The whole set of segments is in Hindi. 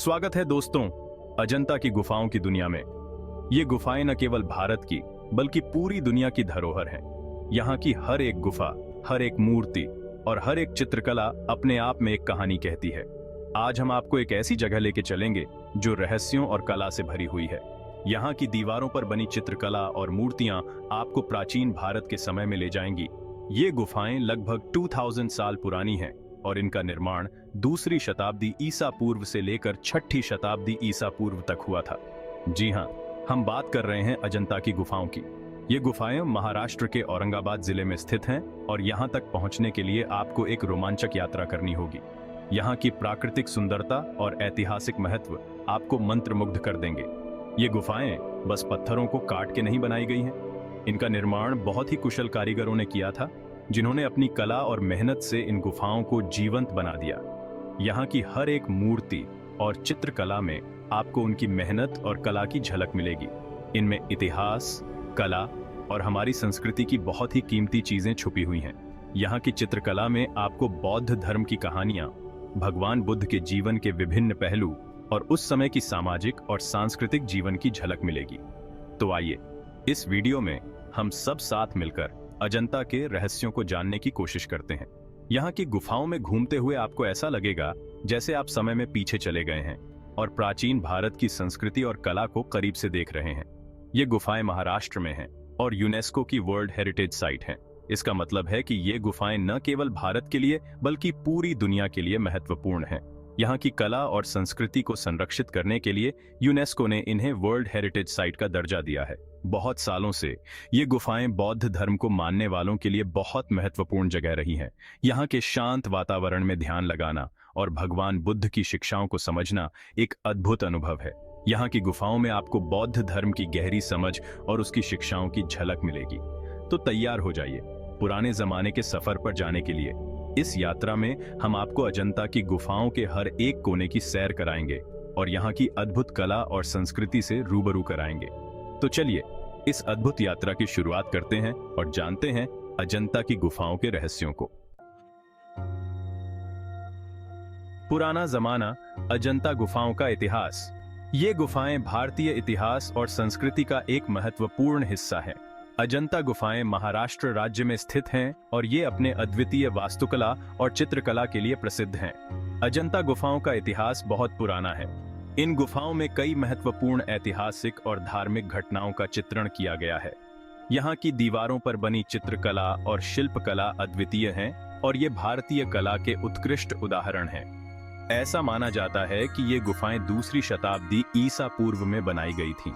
स्वागत है दोस्तों अजंता की गुफाओं की दुनिया में। ये गुफाएं न केवल भारत की बल्कि पूरी दुनिया की धरोहर हैं। यहाँ की हर एक गुफा, हर एक मूर्ति और हर एक चित्रकला अपने आप में एक कहानी कहती है। आज हम आपको एक ऐसी जगह लेके चलेंगे जो रहस्यों और कला से भरी हुई है। यहाँ की दीवारों पर बनी चित्रकला और मूर्तियां आपको प्राचीन भारत के समय में ले जाएंगी। ये गुफाएं लगभग 2000 साल पुरानी हैं और इनका निर्माण दूसरी शताब्दी ईसा पूर्व से लेकर छठी शताब्दी ईसा पूर्व तक हुआ था। जी हाँ, हम बात कर रहे हैं अजंता की गुफाओं की। ये गुफाएं महाराष्ट्र के औरंगाबाद जिले में स्थित हैं और यहाँ तक पहुँचने के लिए आपको एक रोमांचक यात्रा करनी होगी। यहाँ की प्राकृतिक सुंदरता और ऐतिहासिक महत्व आपको मंत्रमुग्ध कर देंगे। ये गुफाएं बस पत्थरों को काट के नहीं बनाई गई हैं। इनका निर्माण बहुत ही कुशल कारीगरों ने किया था, जिन्होंने अपनी कला और मेहनत से इन गुफाओं को जीवंत बना दिया। यहाँ की हर एक मूर्ति और चित्रकला में आपको उनकी मेहनत और कला की झलक मिलेगी। इनमें इतिहास, कला और हमारी संस्कृति की बहुत ही कीमती चीजें छुपी हुई हैं। यहाँ की चित्रकला में आपको बौद्ध धर्म की कहानियां, भगवान बुद्ध के जीवन के विभिन्न पहलू और उस समय की सामाजिक और सांस्कृतिक जीवन की झलक मिलेगी। तो आइए इस वीडियो में हम सब साथ मिलकर अजंता के रहस्यों को जानने की कोशिश करते हैं। यहाँ की गुफाओं में घूमते हुए आपको ऐसा लगेगा जैसे आप समय में पीछे चले गए हैं और प्राचीन भारत की संस्कृति और कला को करीब से देख रहे हैं। ये गुफाएं महाराष्ट्र में हैं और यूनेस्को की वर्ल्ड हेरिटेज साइट हैं। इसका मतलब है कि ये गुफाएं न केवल भारत के लिए बल्कि पूरी दुनिया के लिए महत्वपूर्ण हैं। यहाँ की कला और संस्कृति को संरक्षित करने के लिए यूनेस्को ने इन्हें वर्ल्ड हेरिटेज साइट का दर्जा दिया है। बहुत सालों से ये गुफाएं बौद्ध धर्म को मानने वालों के लिए बहुत महत्वपूर्ण जगह रही हैं। यहाँ के शांत वातावरण में ध्यान लगाना और भगवान बुद्ध की शिक्षाओं को समझना एक अद्भुत अनुभव है। यहाँ की गुफाओं में आपको बौद्ध धर्म की गहरी समझ और उसकी शिक्षाओं की झलक मिलेगी। तो तैयार हो जाइए पुराने जमाने के सफर पर जाने के लिए। इस यात्रा में हम आपको अजंता की गुफाओं के हर एक कोने की सैर कराएंगे और यहाँ की अद्भुत कला और संस्कृति से रूबरू कराएंगे। तो चलिए इस अद्भुत यात्रा की शुरुआत करते हैं और जानते हैं अजंता की गुफाओं के रहस्यों को। पुराना जमाना, अजंता गुफाओं का इतिहास। ये गुफाएं भारतीय इतिहास और संस्कृति का एक महत्वपूर्ण हिस्सा है। अजंता गुफाएं महाराष्ट्र राज्य में स्थित हैं और ये अपने अद्वितीय वास्तुकला और चित्रकला के लिए प्रसिद्ध हैं। अजंता गुफाओं का इतिहास बहुत पुराना है। इन गुफाओं में कई महत्वपूर्ण ऐतिहासिक और धार्मिक घटनाओं का चित्रण किया गया है। यहाँ की दीवारों पर बनी चित्रकला और शिल्पकला अद्वितीय हैं और ये भारतीय कला के उत्कृष्ट उदाहरण हैं। ऐसा माना जाता है कि ये गुफाएं दूसरी शताब्दी ईसा पूर्व में बनाई गई थीं।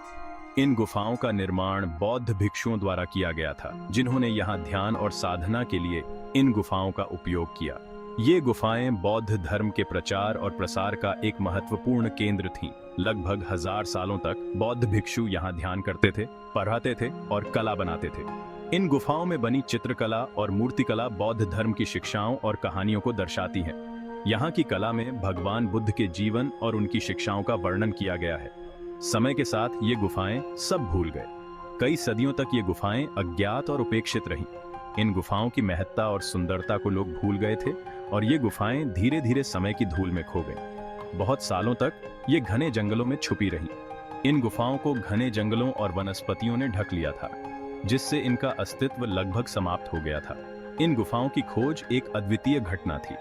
इन गुफाओं का निर्माण बौद्ध भिक्षुओं द्वारा किया गया था, जिन्होंने यहाँ ध्यान और साधना के लिए इन गुफाओं का उपयोग किया। ये गुफाएं बौद्ध धर्म के प्रचार और प्रसार का एक महत्वपूर्ण केंद्र थीं। लगभग 1000 सालों तक बौद्ध भिक्षु यहाँ ध्यान करते थे, पढ़ाते थे और कला बनाते थे। इन गुफाओं में बनी चित्रकला और मूर्तिकला बौद्ध धर्म की शिक्षाओं और कहानियों को दर्शाती है। यहाँ की कला में भगवान बुद्ध के जीवन और उनकी शिक्षाओं का वर्णन किया गया है। समय के साथ ये गुफाएं सब भूल गए। कई सदियों तक ये गुफाएं अज्ञात और उपेक्षित रहीं। इन गुफाओं की महत्ता और सुंदरता को लोग भूल गए थे और ये गुफाएं धीरे धीरे समय की धूल में खो गईं। बहुत सालों तक ये घने जंगलों में छुपी रहीं। इन गुफाओं को घने जंगलों और वनस्पतियों ने ढक लिया था, जिससे इनका अस्तित्व लगभग समाप्त हो गया था। इन गुफाओं की खोज एक अद्वितीय घटना थी।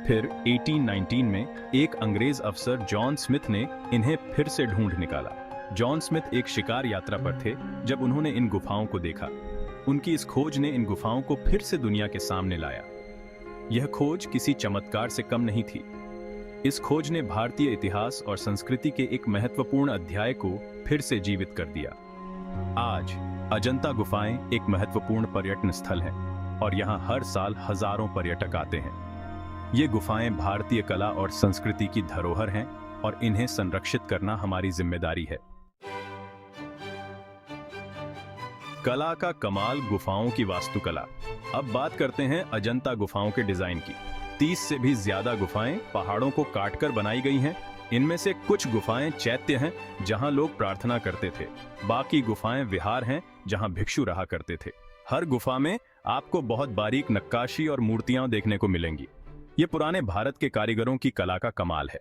फिर 1819 में एक अंग्रेज अफसर जॉन स्मिथ ने इन्हें फिर से ढूंढ निकाला। जॉन स्मिथ एक शिकार यात्रा पर थे जब उन्होंने इन गुफाओं को देखा। उनकी इस खोज ने इन गुफाओं को फिर से दुनिया के सामने लाया। यह खोज किसी चमत्कार से कम नहीं थी। इस खोज ने भारतीय इतिहास और संस्कृति के एक महत्वपूर्ण अध्याय को फिर से जीवित कर दिया। आज अजंता गुफाएं एक महत्वपूर्ण पर्यटन स्थल हैं और यहाँ हर साल हजारों पर्यटक आते हैं। ये गुफाएं भारतीय कला और संस्कृति की धरोहर हैं और इन्हें संरक्षित करना हमारी जिम्मेदारी है। कला का कमाल, गुफाओं की वास्तुकला। अब बात करते हैं अजंता गुफाओं के डिजाइन की। 30 से भी ज्यादा गुफाएं पहाड़ों को काटकर बनाई गई हैं। इनमें से कुछ गुफाएं चैत्य हैं, जहां लोग प्रार्थना करते थे। बाकी गुफाएं विहार हैं, जहां भिक्षु रहा करते थे। हर गुफा में आपको बहुत बारीक नक्काशी और मूर्तियां देखने को मिलेंगी। ये पुराने भारत के कारीगरों की कला का कमाल है।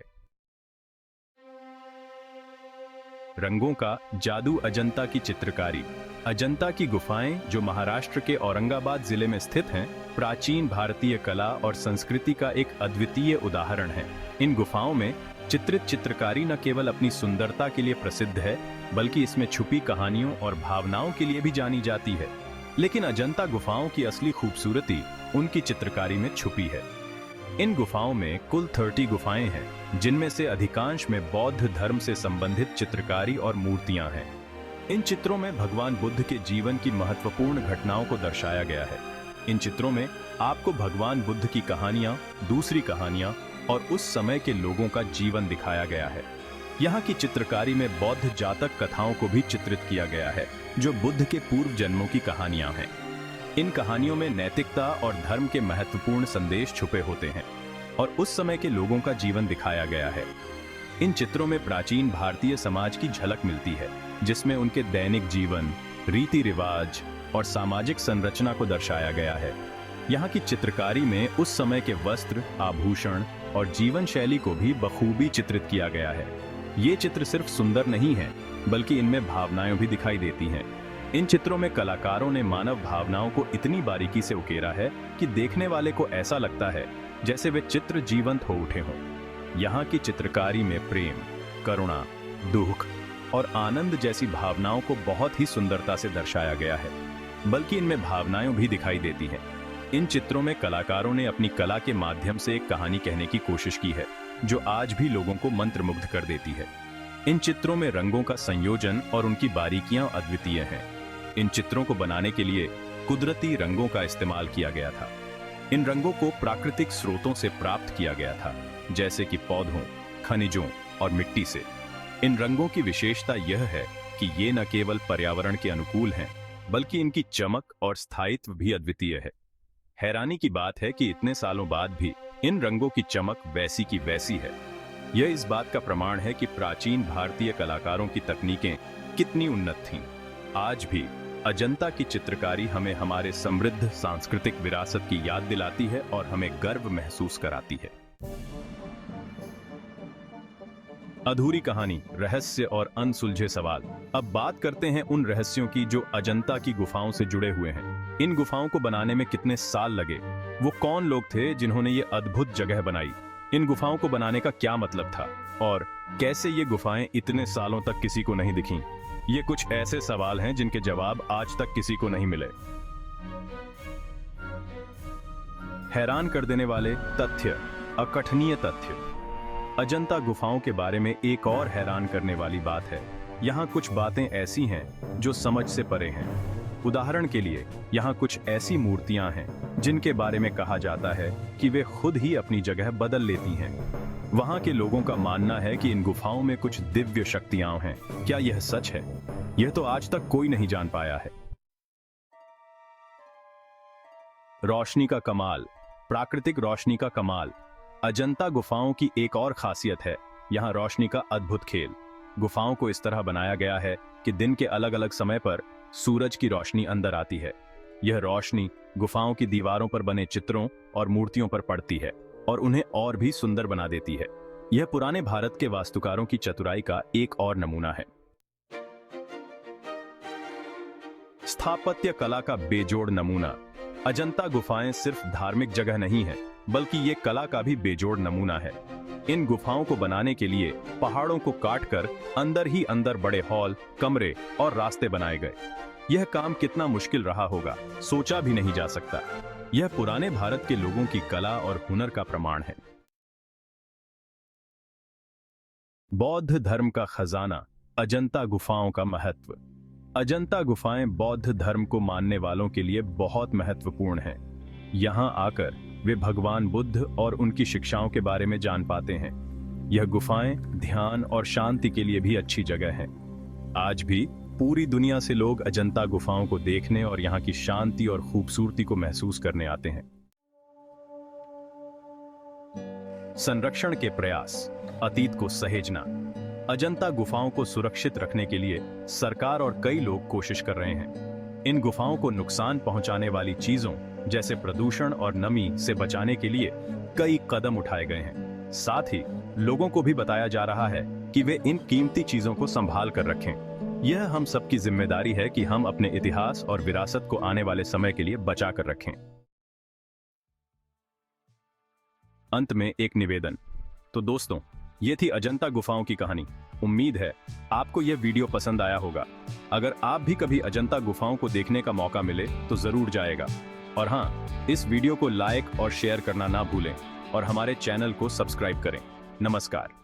रंगों का जादू, अजंता की चित्रकारी। अजंता की गुफाएं, जो महाराष्ट्र के औरंगाबाद जिले में स्थित हैं, प्राचीन भारतीय कला और संस्कृति का एक अद्वितीय उदाहरण है। इन गुफाओं में चित्रित चित्रकारी न केवल अपनी सुंदरता के लिए प्रसिद्ध है, बल्कि इसमें छुपी कहानियों और भावनाओं के लिए भी जानी जाती है। लेकिन अजंता गुफाओं की असली खूबसूरती उनकी चित्रकारी में छुपी है। इन गुफाओं में कुल 30 गुफाएं हैं, जिनमें से अधिकांश में बौद्ध धर्म से संबंधित चित्रकारी और मूर्तियां हैं। इन चित्रों में भगवान बुद्ध के जीवन की महत्वपूर्ण घटनाओं को दर्शाया गया है। इन चित्रों में आपको भगवान बुद्ध की कहानियां, दूसरी कहानियां और उस समय के लोगों का जीवन दिखाया गया है। यहाँ की चित्रकारी में बौद्ध जातक कथाओं को भी चित्रित किया गया है, जो बुद्ध के पूर्व जन्मों की कहानियां हैं। इन कहानियों में नैतिकता और धर्म के महत्वपूर्ण संदेश छुपे होते हैं और उस समय के लोगों का जीवन दिखाया गया है। इन चित्रों में प्राचीन भारतीय समाज की झलक मिलती है, जिसमें उनके दैनिक जीवन, रीति रिवाज और सामाजिक संरचना को दर्शाया गया है। यहाँ की चित्रकारी में उस समय के वस्त्र, आभूषण और जीवन शैली को भी बखूबी चित्रित किया गया है। ये चित्र सिर्फ सुंदर नहीं है, बल्कि इनमें भावनाएं भी दिखाई देती हैं। इन चित्रों में कलाकारों ने मानव भावनाओं को इतनी बारीकी से उकेरा है कि देखने वाले को ऐसा लगता है जैसे वे चित्र जीवंत हो उठे हों। यहाँ की चित्रकारी में प्रेम, करुणा, दुख और आनंद जैसी भावनाओं को बहुत ही सुंदरता से दर्शाया गया है, बल्कि इनमें भावनाएं भी दिखाई देती हैं। इन चित्रों में कलाकारों ने अपनी कला के माध्यम से एक कहानी कहने की कोशिश की है, जो आज भी लोगों को मंत्रमुग्ध कर देती है। इन चित्रों में रंगों का संयोजन और उनकी बारीकियां अद्वितीय हैं। इन चित्रों को बनाने के लिए कुदरती रंगों का इस्तेमाल किया गया था। इन रंगों को प्राकृतिक स्रोतों से प्राप्त किया गया था, जैसे कि पौधों, खनिजों और मिट्टी से। इन रंगों की विशेषता यह है कि ये न केवल पर्यावरण के अनुकूल हैं, बल्कि इनकी चमक और स्थायित्व भी अद्वितीय है। हैरानी की बात है कि इतने सालों बाद भी इन रंगों की चमक वैसी की वैसी है। यह इस बात का प्रमाण है कि प्राचीन भारतीय कलाकारों की तकनीकें कितनी उन्नत थीं। आज भी अजंता की चित्रकारी हमें हमारे समृद्ध सांस्कृतिक विरासत की याद दिलाती है और हमें गर्व महसूस कराती है। अधूरी कहानी, रहस्य और अनसुलझे सवाल। अब बात करते हैं उन रहस्यों की जो अजंता की गुफाओं से जुड़े हुए हैं। इन गुफाओं को बनाने में कितने साल लगे? वो कौन लोग थे जिन्होंने ये अद्भुत जगह बनाई? इन गुफाओं को बनाने का क्या मतलब था? और कैसे ये गुफाएं इतने सालों तक किसी को नहीं दिखीं? ये कुछ ऐसे सवाल हैं जिनके जवाब आज तक किसी को नहीं मिले। हैरान कर देने वाले तथ्य, अकथनीय तथ्य। अजंता गुफाओं के बारे में एक और हैरान करने वाली बात है। यहाँ कुछ बातें ऐसी हैं जो समझ से परे हैं। उदाहरण के लिए, यहाँ कुछ ऐसी मूर्तियां हैं जिनके बारे में कहा जाता है कि वे खुद ही अपनी जगह बदल लेती हैं। वहाँ के लोगों का मानना है कि इन गुफाओं में कुछ दिव्य शक्तियां हैं। क्या यह सच है? यह तो आज तक कोई नहीं जान पाया है। रोशनी का कमाल, प्राकृतिक रोशनी का कमाल। अजंता गुफाओं की एक और खासियत है यहाँ रोशनी का अद्भुत खेल। गुफाओं को इस तरह बनाया गया है कि दिन के अलग अलग समय पर सूरज की रोशनी अंदर आती है। यह रोशनी गुफाओं की दीवारों पर बने चित्रों और मूर्तियों पर पड़ती है और उन्हें और भी सुंदर बना देती है। यह पुराने भारत के वास्तुकारों की चतुराई का एक और नमूना है। स्थापत्य कला का बेजोड़ नमूना। अजंता गुफाएं सिर्फ धार्मिक जगह नहीं है, बल्कि ये कला का भी बेजोड़ नमूना है। इन गुफाओं को बनाने के लिए पहाड़ों को काटकर अंदर ही अंदर बड़े हॉल, कमरे और रास्ते बनाए गए। यह काम कितना मुश्किल रहा होगा, सोचा भी नहीं जा सकता। यह पुराने भारत के लोगों की कला और हुनर का प्रमाण है। बौद्ध धर्म का खजाना, अजंता गुफाओं का महत्व। अजंता गुफाएं बौद्ध धर्म को मानने वालों के लिए बहुत महत्वपूर्ण हैं। यहाँ आकर वे भगवान बुद्ध और उनकी शिक्षाओं के बारे में जान पाते हैं। यह गुफाएं ध्यान और शांति के लिए भी अच्छी जगह हैं। आज भी पूरी दुनिया से लोग अजंता गुफाओं को देखने और यहाँ की शांति और खूबसूरती को महसूस करने आते हैं। संरक्षण के प्रयास, अतीत को सहेजना। अजंता गुफाओं को सुरक्षित रखने के लिए सरकार और कई लोग कोशिश कर रहे हैं। इन गुफाओं को नुकसान पहुंचाने वाली चीजों जैसे प्रदूषण और नमी से बचाने के लिए कई कदम उठाए गए हैं। साथ ही लोगों को भी बताया जा रहा है कि वे इन कीमती चीजों को संभाल कर रखें। यह हम सबकी जिम्मेदारी है कि हम अपने इतिहास और विरासत को आने वाले समय के लिए बचा कर रखें। अंत में एक निवेदन। तो दोस्तों, ये थी अजंता गुफाओं की कहानी। उम्मीद है आपको यह वीडियो पसंद आया होगा। अगर आप भी कभी अजंता गुफाओं को देखने का मौका मिले तो जरूर जाएगा। और हाँ, इस वीडियो को लाइक और शेयर करना ना भूलें और हमारे चैनल को सब्सक्राइब करें। नमस्कार।